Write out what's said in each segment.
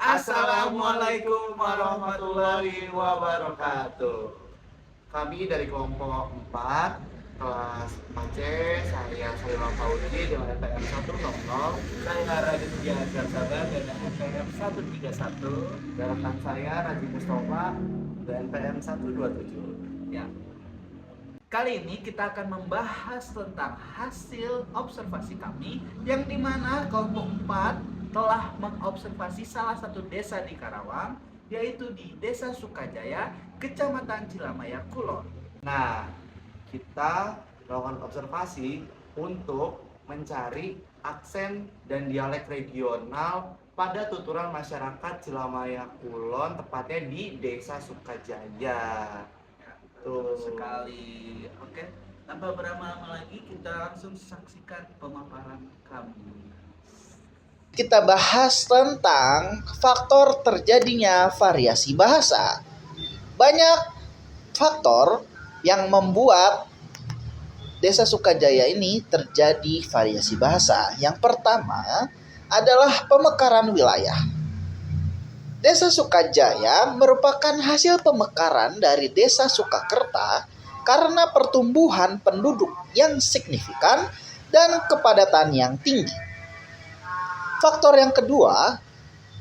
Assalamualaikum warahmatullahi wabarakatuh. Kami dari kelompok 4 kelas 4C, saya Sailul Fauzi dengan NPM 100, Saya Radit Diajar Sabar dengan NPM 131. dan rekan saya Najib Mustafa dengan NPM 127. Ya. Kali ini kita akan membahas tentang hasil observasi kami yang dimana kelompok 4 telah mengobservasi salah satu desa di Karawang, yaitu di Desa Sukajaya, Kecamatan Cilamaya, Kulon. Nah, kita melakukan observasi untuk mencari aksen dan dialek regional pada tuturan masyarakat Cilamaya Kulon, tepatnya di Desa Sukajaya. Betul sekali. Oke, tanpa berlama-lama lagi kita langsung saksikan pemaparan kami. Kita bahas tentang faktor terjadinya variasi bahasa. Banyak faktor yang membuat Desa Sukajaya ini terjadi variasi bahasa. Yang pertama adalah pemekaran wilayah. Desa Sukajaya merupakan hasil pemekaran dari Desa Sukakerta karena pertumbuhan penduduk yang signifikan dan kepadatan yang tinggi. Faktor yang kedua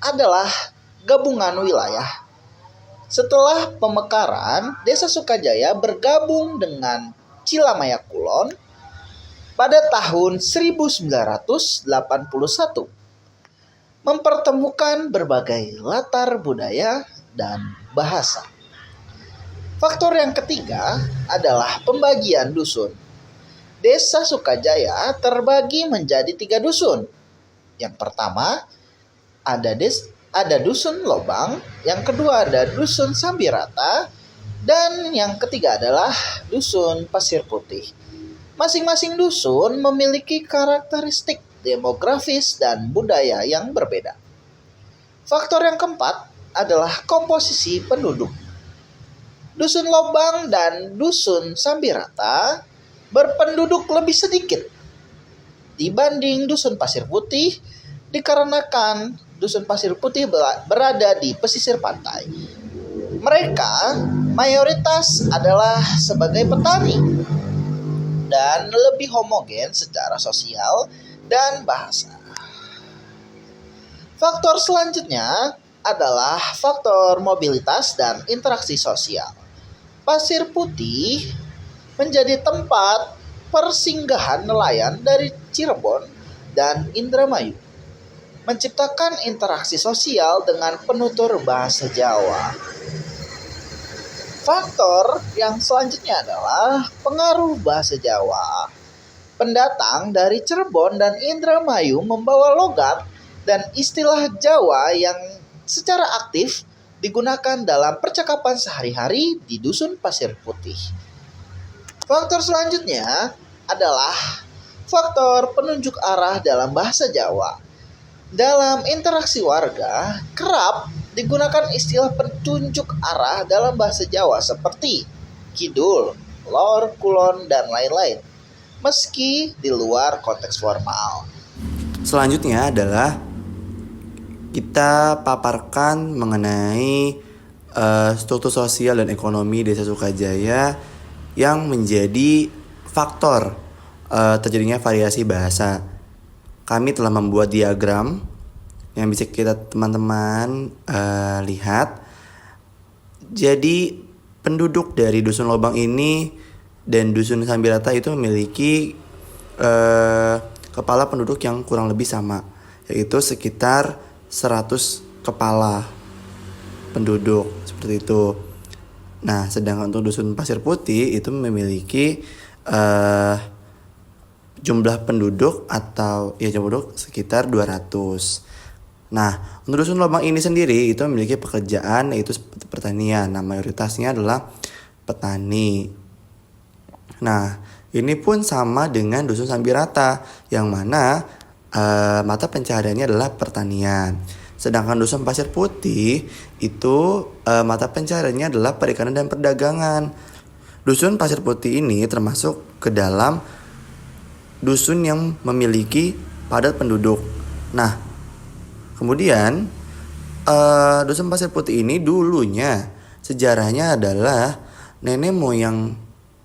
adalah gabungan wilayah. Setelah pemekaran, Desa Sukajaya bergabung dengan Cilamaya Kulon pada tahun 1981, mempertemukan berbagai latar budaya dan bahasa. Faktor yang ketiga adalah pembagian dusun. Desa Sukajaya terbagi menjadi 3 dusun. Yang pertama ada dusun Lobang, yang kedua ada dusun Sambirata, dan yang ketiga adalah dusun Pasir Putih. Masing-masing dusun memiliki karakteristik demografis dan budaya yang berbeda. Faktor yang keempat adalah komposisi penduduk. Dusun Lobang dan dusun Sambirata berpenduduk lebih sedikit dibanding dusun Pasir Putih, dikarenakan dusun Pasir Putih berada di pesisir pantai. Mereka mayoritas adalah sebagai petani dan lebih homogen secara sosial dan bahasa. Faktor selanjutnya adalah faktor mobilitas dan interaksi sosial. Pasir Putih menjadi tempat persinggahan nelayan dari Cirebon dan Indramayu, menciptakan interaksi sosial dengan penutur bahasa Jawa. Faktor yang selanjutnya adalah pengaruh bahasa Jawa. Pendatang dari Cirebon dan Indramayu membawa logat dan istilah Jawa yang secara aktif digunakan dalam percakapan sehari-hari di dusun Pasir Putih. Faktor selanjutnya adalah faktor penunjuk arah dalam bahasa Jawa. Dalam interaksi warga, kerap digunakan istilah petunjuk arah dalam bahasa Jawa seperti kidul, lor, kulon, dan lain-lain, meski di luar konteks formal. Selanjutnya adalah kita paparkan mengenai struktur sosial dan ekonomi Desa Sukajaya yang menjadi faktor terjadinya variasi bahasa. Kami telah membuat diagram yang bisa kita teman-teman lihat. Jadi penduduk dari dusun Lobang ini dan dusun Sambirata itu memiliki kepala penduduk yang kurang lebih sama, yaitu sekitar 100 kepala penduduk seperti itu. Nah, sedangkan untuk dusun Pasir Putih itu memiliki jumlah penduduk atau jumlah penduduk sekitar 200. Nah, untuk dusun Lobang ini sendiri itu memiliki pekerjaan yaitu seperti pertanian. Nah, mayoritasnya adalah petani. Nah, ini pun sama dengan dusun Sambirata yang mana mata pencahariannya adalah pertanian. Sedangkan dusun Pasir Putih itu mata pencahariannya adalah perikanan dan perdagangan. Dusun Pasir Putih ini termasuk ke dalam dusun yang memiliki padat penduduk. Nah, kemudian Dusun Pasir Putih ini dulunya sejarahnya adalah nenek moyang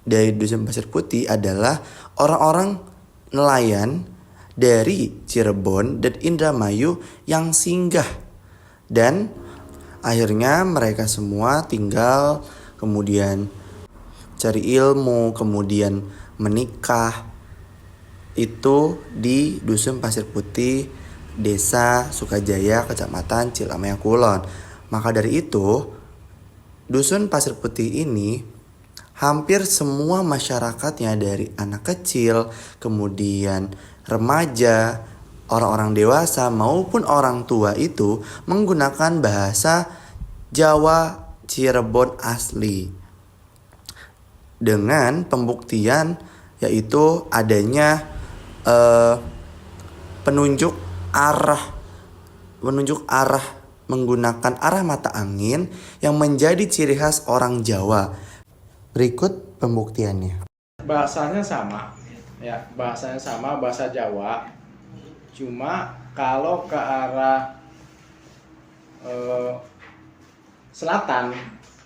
dari Dusun Pasir Putih adalah orang-orang nelayan dari Cirebon dan Indramayu yang singgah, dan akhirnya mereka semua tinggal, kemudian cari ilmu, kemudian menikah itu di Dusun Pasir Putih, Desa Sukajaya, Kecamatan Cilamaya Kulon. Maka dari itu, Dusun Pasir Putih ini hampir semua masyarakatnya dari anak kecil, kemudian remaja, orang-orang dewasa maupun orang tua itu menggunakan bahasa Jawa Cirebon asli. Dengan pembuktian yaitu adanya penunjuk arah menggunakan arah mata angin yang menjadi ciri khas orang Jawa. Berikut pembuktiannya. Bahasanya sama, ya, bahasanya sama, bahasa Jawa. Cuma kalau ke arah selatan,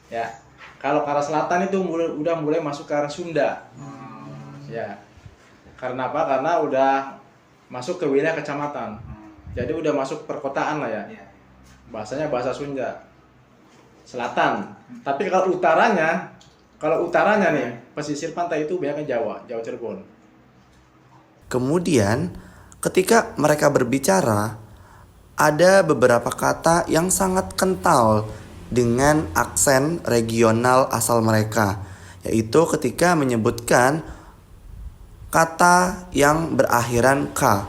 ya, kalau ke arah selatan itu udah mulai masuk ke arah Sunda, ya. Karena apa? Karena udah masuk ke wilayah kecamatan, jadi udah masuk perkotaan lah ya. Bahasanya bahasa Sunda, selatan. Tapi kalau utaranya nih, pesisir pantai itu banyak Jawa Cirebon. Kemudian ketika mereka berbicara, ada beberapa kata yang sangat kental dengan aksen regional asal mereka, yaitu ketika menyebutkan kata yang berakhiran K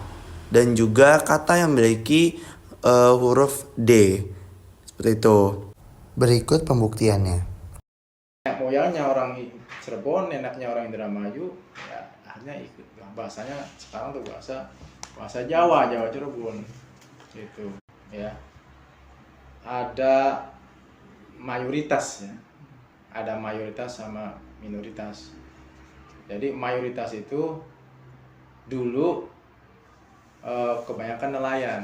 dan juga kata yang memiliki huruf D. Seperti itu. Berikut pembuktiannya. Nenek moyangnya orang Cirebon, neneknya orang Indramayu, ya akhirnya ikut. Bahasanya sekarang tuh bahasa Jawa Cirebon. Gitu, ya. Ada mayoritas ya. Ada mayoritas sama minoritas. Jadi mayoritas itu dulu kebanyakan nelayan.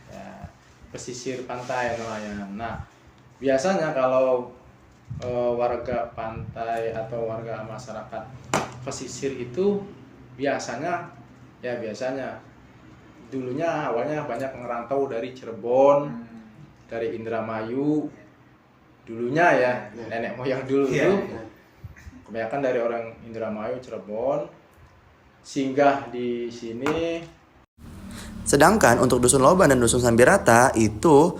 Ya, pesisir pantai nelayan. Nah, biasanya kalau warga pantai atau warga masyarakat pesisir itu biasanya dulunya awalnya banyak ngerantau dari Cirebon, dari Indramayu dulunya ya, nenek moyang dulu itu kebanyakan dari orang Indramayu, Cirebon, singgah di sini. Sedangkan untuk Dusun Loban dan Dusun Sambirata itu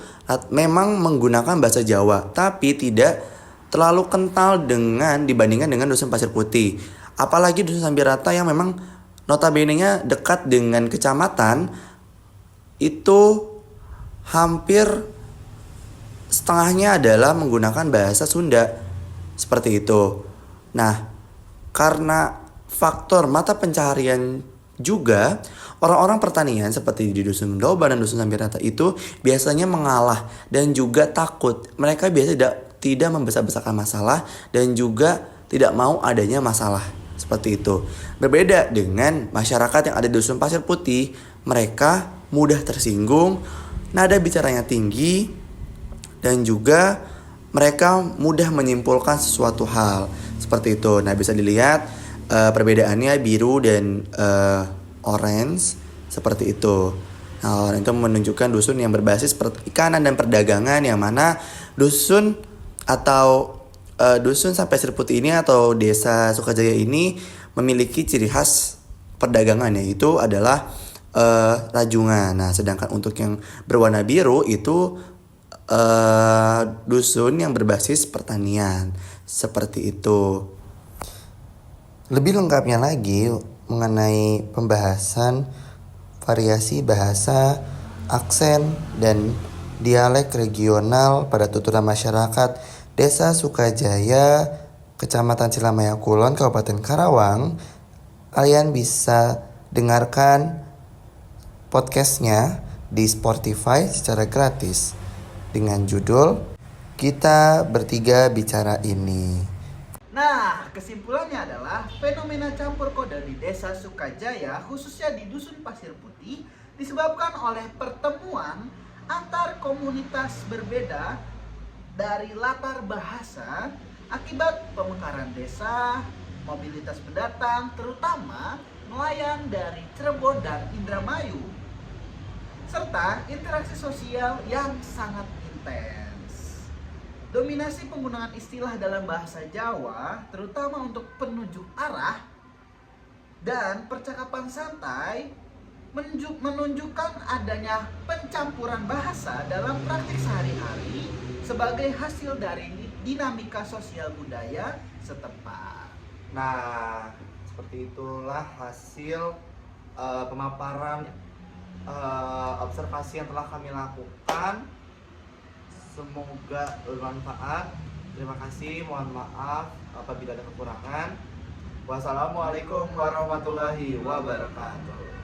memang menggunakan bahasa Jawa, tapi tidak terlalu kental dibandingkan dengan Dusun Pasir Putih. Apalagi Dusun Sambirata yang memang notabene-nya dekat dengan kecamatan, itu hampir setengahnya adalah menggunakan bahasa Sunda. Seperti itu. Nah, karena faktor mata pencaharian juga, orang-orang pertanian seperti di Dusun Loban dan Dusun Sambirata itu biasanya mengalah dan juga takut. Mereka biasanya tidak membesar-besarkan masalah dan juga tidak mau adanya masalah. Seperti itu. Berbeda dengan masyarakat yang ada di Dusun Pasir Putih, mereka mudah tersinggung, nada bicaranya tinggi, dan juga mereka mudah menyimpulkan sesuatu hal. Seperti itu. Nah, bisa dilihat perbedaannya biru dan orange seperti itu. Nah, itu menunjukkan dusun yang berbasis perikanan dan perdagangan, yang mana dusun atau Dusun Pasir Putih ini atau Desa Sukajaya ini memiliki ciri khas perdagangan, yaitu adalah rajungan. Nah, sedangkan untuk yang berwarna biru itu dusun yang berbasis pertanian. Seperti itu. Lebih lengkapnya lagi mengenai pembahasan variasi bahasa, aksen, dan dialek regional pada tuturan masyarakat Desa Sukajaya, Kecamatan Cilamaya Kulon, Kabupaten Karawang, kalian bisa dengarkan podcastnya di Spotify secara gratis dengan judul Kita Bertiga Bicara Ini. Nah, kesimpulannya adalah fenomena campur kode di Desa Sukajaya, khususnya di Dusun Pasir Putih, disebabkan oleh pertemuan antar komunitas berbeda dari latar bahasa akibat pemekaran desa, mobilitas pendatang, terutama nelayan dari Cirebon dan Indramayu, serta interaksi sosial yang sangat intens. Dominasi penggunaan istilah dalam bahasa Jawa, terutama untuk penunjuk arah dan percakapan santai, menunjukkan adanya pencampuran bahasa dalam praktik sehari-hari sebagai hasil dari dinamika sosial budaya setempat. Nah, seperti itulah hasil pemaparan observasi yang telah kami lakukan. Semoga bermanfaat. Terima kasih, mohon maaf apabila ada kekurangan. Wassalamualaikum warahmatullahi wabarakatuh.